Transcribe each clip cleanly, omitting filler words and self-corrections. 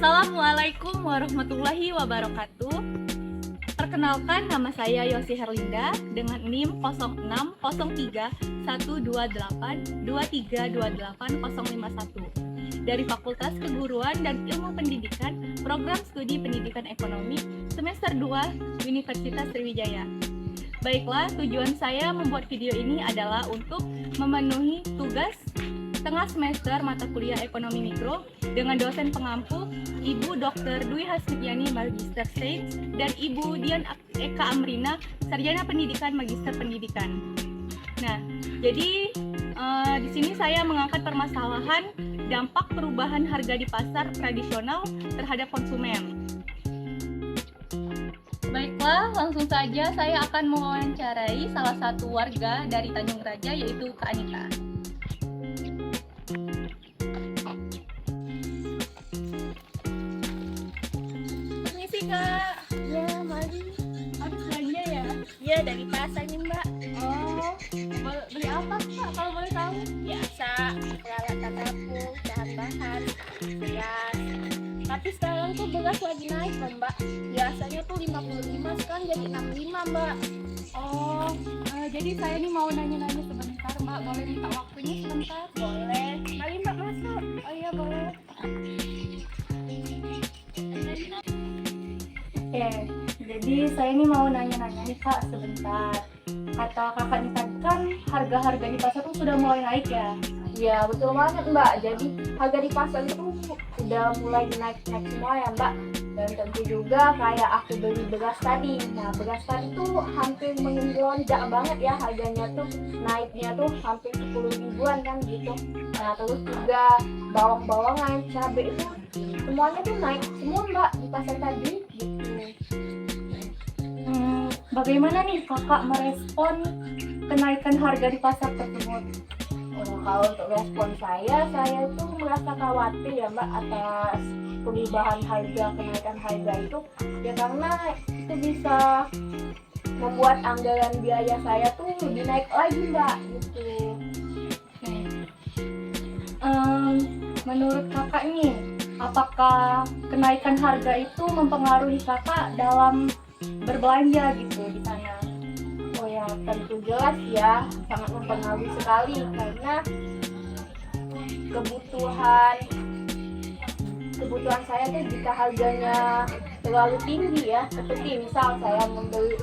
Assalamualaikum warahmatullahi wabarakatuh. Perkenalkan, nama saya Yosi Herlinda dengan NIM 06031282328051 dari Fakultas Keguruan dan Ilmu Pendidikan, Program Studi Pendidikan Ekonomi, semester 2, Universitas Sriwijaya. Baiklah, tujuan saya membuat video ini adalah untuk memenuhi tugas tengah semester mata kuliah Ekonomi Mikro dengan dosen pengampu Ibu Dr. Dwi Hasmitiani Magister Sains dan Ibu Dian Eka Amrina Sarjana Pendidikan Magister Pendidikan. Nah, jadi di sini saya mengangkat permasalahan dampak perubahan harga di pasar tradisional terhadap konsumen. Baiklah, langsung saja saya akan mewawancarai salah satu warga dari Tanjung Raja, yaitu Kak Anita. Permisi Kak. Ya, mari. Habis belanja ya? Ya, dari pasar nih, Mbak. Oh, beli apa Kak kalau boleh tahu? Biasa, peralatan dapur, bahan-bahan, beras. Tapi sekarang tuh beras lagi naik kan, Mbak. Biasanya tuh 55, sekarang jadi 65, Mbak. Oh, jadi saya nih mau nanya-nanya sebentar Mbak, boleh minta waktunya sebentar? Boleh. Mari, Mbak, masuk. Oh iya boleh. Oke, jadi saya ini mau nanya-nanya nih Kak sebentar. Kata kakak nih tadi kan harga-harga di pasar tuh sudah mulai naik ya? Ya, betul banget, Mbak. Jadi harga di pasar itu udah mulai naik-naik semua ya, Mbak. Dan tentu juga kayak aku beli beras tadi. Nah, beras tadi tuh hampir melonjak banget ya harganya tuh. Naiknya tuh hampir 10 ribuan kan gitu. Nah, terus juga bawang-bawangan, cabai itu semuanya tuh naik semua, Mbak, di pasar tadi gitu. Bagaimana nih kakak merespon kenaikan harga di pasar tersebut? Kalau untuk respon saya itu merasa khawatir ya, Mbak, atas perubahan harga, kenaikan harga itu ya, karena itu bisa membuat anggaran biaya saya tuh lebih naik lagi, Mbak, gitu. Menurut kakak nih, apakah kenaikan harga itu mempengaruhi kakak dalam berbelanja gitu di sana? Oh ya, tentu jelas ya, sangat mempengaruhi sekali karena kebutuhan saya tuh jika harganya terlalu tinggi ya, seperti misal saya membeli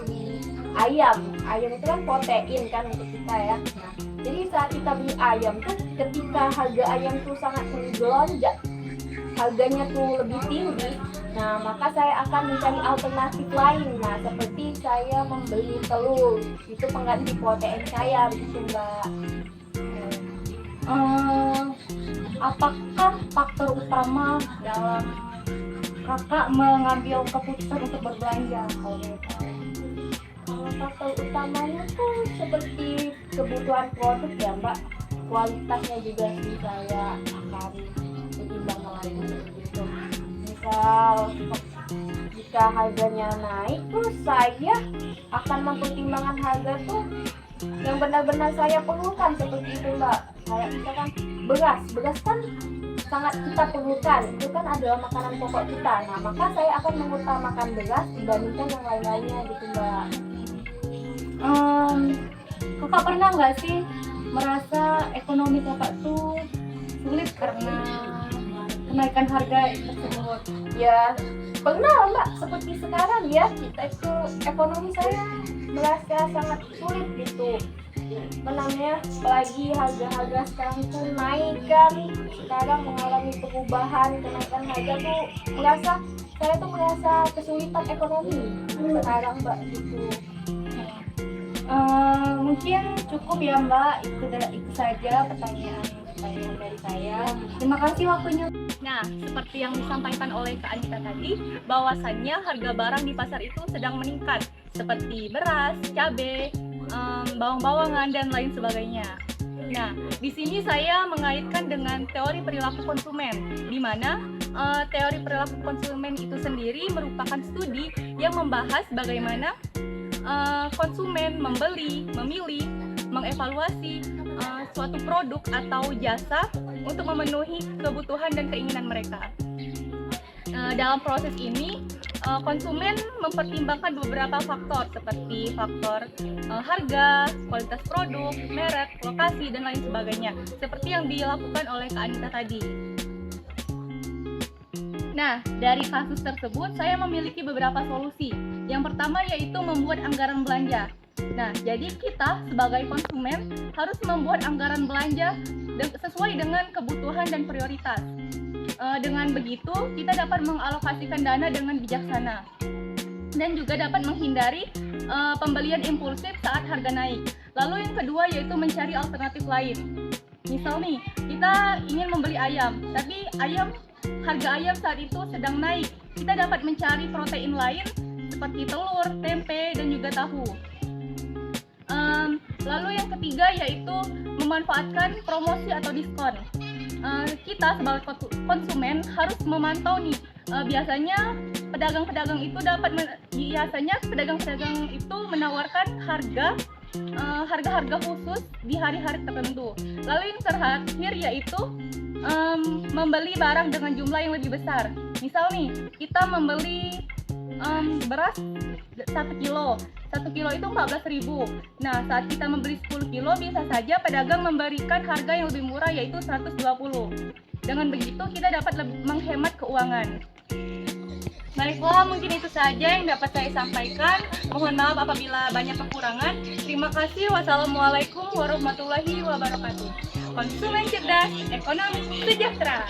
ayam itu kan protein kan untuk kita ya. Nah, jadi saat kita beli ayam tuh, ketika harga ayam tuh sangat melonjak, harganya tuh lebih tinggi, nah maka saya akan mencari alternatif lain. Nah, seperti saya membeli telur, itu pengganti protein saya begitu, Mbak. Apakah faktor utama dalam kakak mengambil keputusan untuk berbelanja? Kalau faktor utamanya tuh seperti kebutuhan produk ya, Mbak. Kualitasnya juga sih saya akan pertimbangkan lagi gitu. Misal jika harganya naik tuh saya akan mempertimbangkan harga tuh yang benar-benar saya perlukan, seperti itu, Mbak. Kayak misalkan beras kan sangat kita perlukan, itu kan adalah makanan pokok kita. Nah, maka saya akan mengutamakan beras dibandingkan yang lain-lainnya gitu, Mbak. Kakak pernah nggak sih merasa ekonomi kakak tuh sulit karena kenaikan harga tersebut? Ya, pernah, Mbak, seperti sekarang ya, kita itu ekonomi saya merasa sangat sulit gitu. Menangnya, apalagi harga-harga sekarang tuh naik kan, sekarang mengalami perubahan, kenaikan harga tuh saya tuh merasa kesulitan ekonomi sekarang, Mbak, gitu. Mungkin cukup ya Mbak, itu saja pertanyaan dari saya. Terima kasih waktunya. Nah, seperti yang disampaikan oleh Kak Anita tadi, bahwasannya harga barang di pasar itu sedang meningkat, seperti beras, cabai, bawang-bawangan dan lain sebagainya. Nah, di sini saya mengaitkan dengan teori perilaku konsumen, di mana teori perilaku konsumen itu sendiri merupakan studi yang membahas bagaimana konsumen membeli, memilih, mengevaluasi suatu produk atau jasa untuk memenuhi kebutuhan dan keinginan mereka. Dalam proses ini, konsumen mempertimbangkan beberapa faktor seperti faktor harga, kualitas produk, merek, lokasi, dan lain sebagainya, seperti yang dilakukan oleh Kak Anita tadi. Nah, dari kasus tersebut, saya memiliki beberapa solusi. Yang pertama yaitu membuat anggaran belanja. Nah, jadi kita sebagai konsumen harus membuat anggaran belanja sesuai dengan kebutuhan dan prioritas. Dengan begitu, kita dapat mengalokasikan dana dengan bijaksana dan juga dapat menghindari pembelian impulsif saat harga naik. Lalu yang kedua yaitu mencari alternatif lain. Misal nih, kita ingin membeli ayam, tapi harga ayam saat itu sedang naik. Kita dapat mencari protein lain seperti telur, tempe, dan juga tahu. Lalu yang ketiga yaitu memanfaatkan promosi atau diskon. Kita sebagai konsumen harus memantau nih, biasanya pedagang-pedagang itu menawarkan harga-harga khusus di hari-hari tertentu. Lalu yang terakhir yaitu membeli barang dengan jumlah yang lebih besar. Misal nih, kita membeli beras 1 kilo. 1 kilo itu 14.000. Nah, saat kita membeli 10 kilo, bisa saja pedagang memberikan harga yang lebih murah yaitu 120. Dengan begitu, kita dapat menghemat keuangan. Baiklah, mungkin itu saja yang dapat saya sampaikan. Mohon maaf apabila banyak kekurangan. Terima kasih. Wassalamualaikum warahmatullahi wabarakatuh. Konsumen cerdas, ekonomi sejahtera.